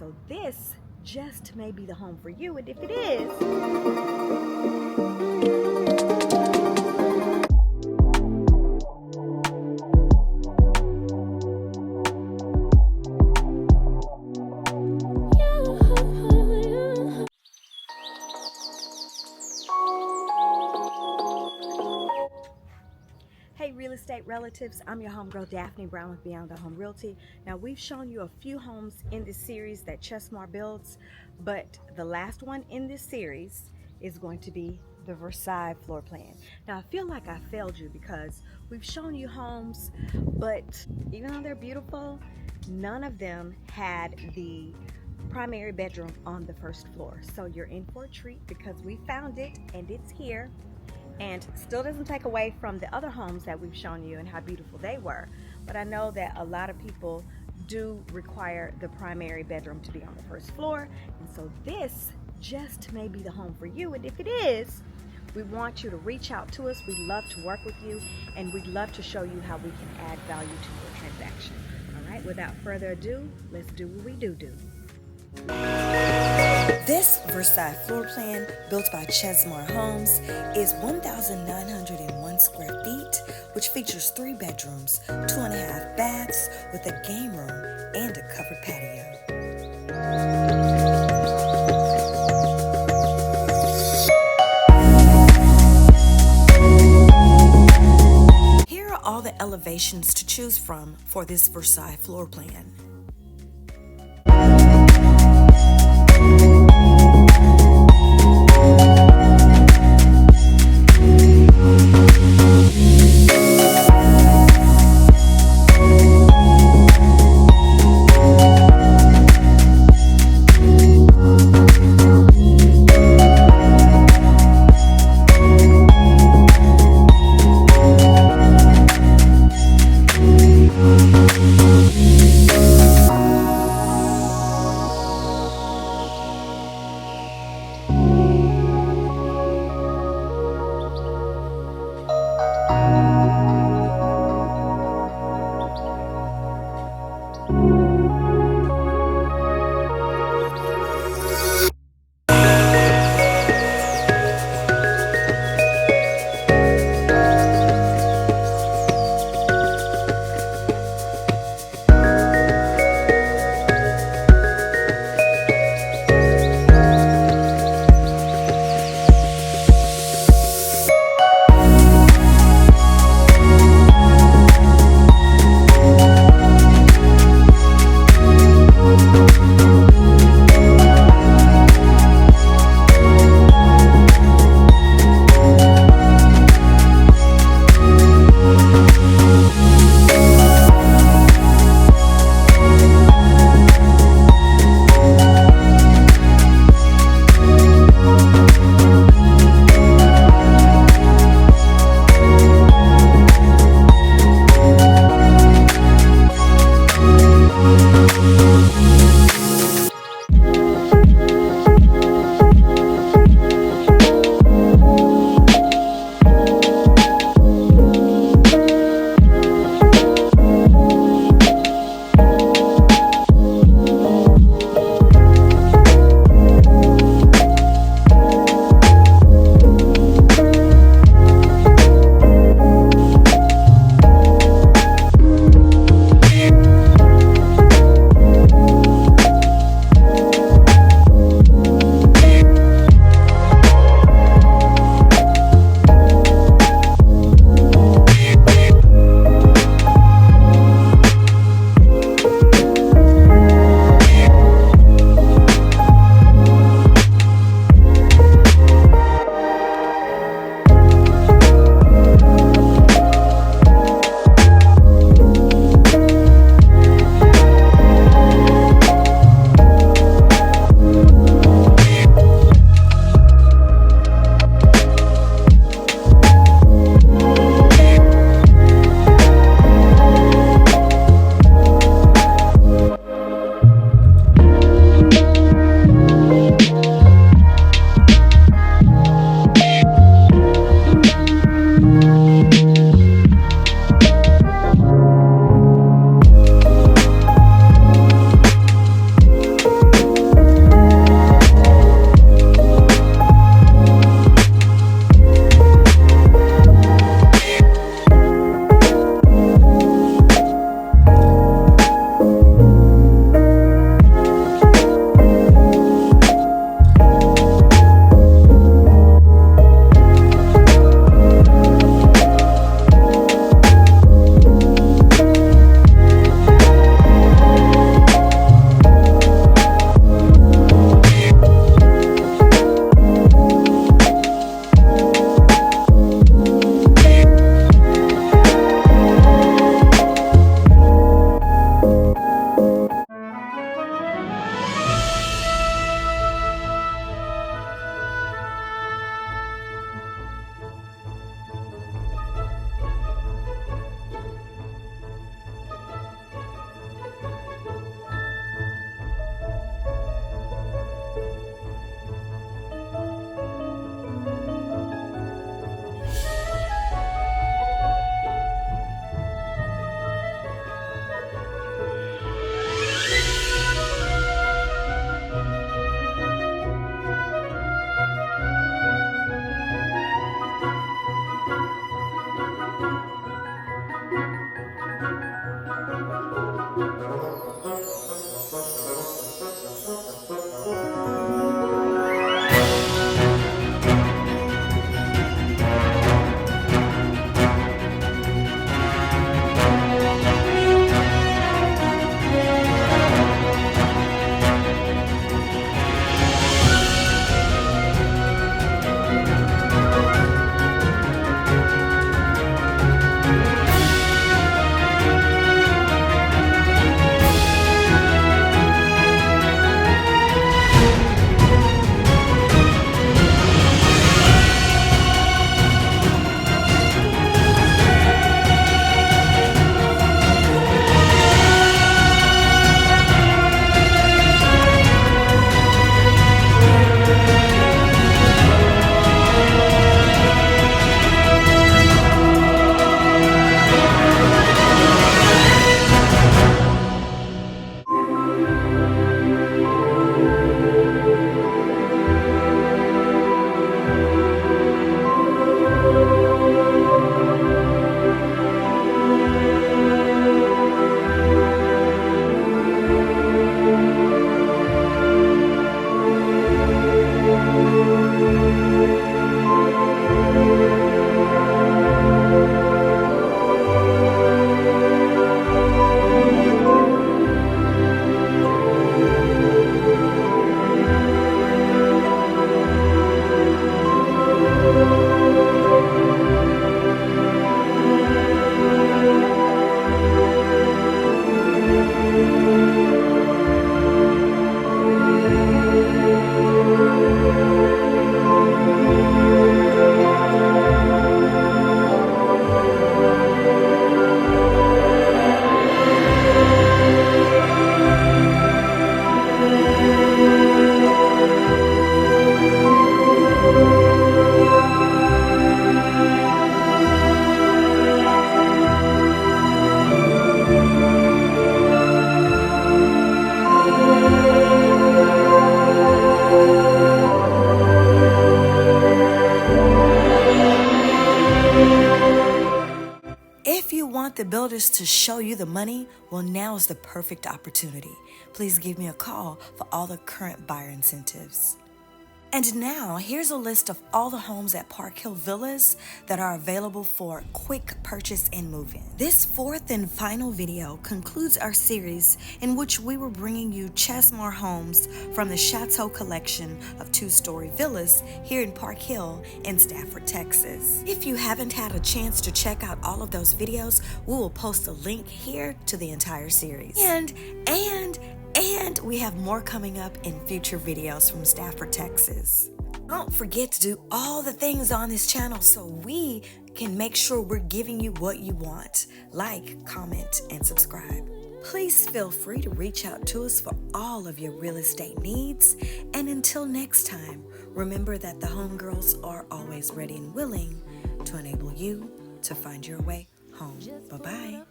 so this just may be the home for you, and if it is, hey real estate relatives, I'm your homegirl Daphne Brown with Beyond the Home Realty. Now we've shown you a few homes in this series that Chesmar builds, but the last one in this series is going to be the Versailles floor plan. Now I feel like I failed you because we've shown you homes, but even though they're beautiful, none of them had the primary bedroom on the first floor. So you're in for a treat because we found it and it's here. And still doesn't take away from the other homes that we've shown you and how beautiful they were. But I know that a lot of people do require the primary bedroom to be on the first floor. And so this just may be the home for you. And if it is, we want you to reach out to us. We'd love to work with you, and we'd love to show you how we can add value to your transaction. All right, without further ado, let's do what we do. This Versailles floor plan, built by Chesmar Homes, is 1,901 square feet, which features 3 bedrooms, 2.5 baths, with a game room and a covered patio. Here are all the elevations to choose from for this Versailles floor plan. builders to show you the money? Well, now is the perfect opportunity. Please give me a call for all the current buyer incentives. And now, here's a list of all the homes at Park Hill Villas that are available for quick purchase and move-in. This fourth and final video concludes our series in which we were bringing you Chesmar Homes from the Chateau collection of two-story villas here in Park Hill in Stafford, Texas. If you haven't had a chance to check out all of those videos, we will post a link here to the entire series. And we have more coming up in future videos from Stafford, Texas. Don't forget to do all the things on this channel so we can make sure we're giving you what you want. Like, comment, and subscribe. Please feel free to reach out to us for all of your real estate needs. And until next time, remember that the homegirls are always ready and willing to enable you to find your way home. Bye-bye.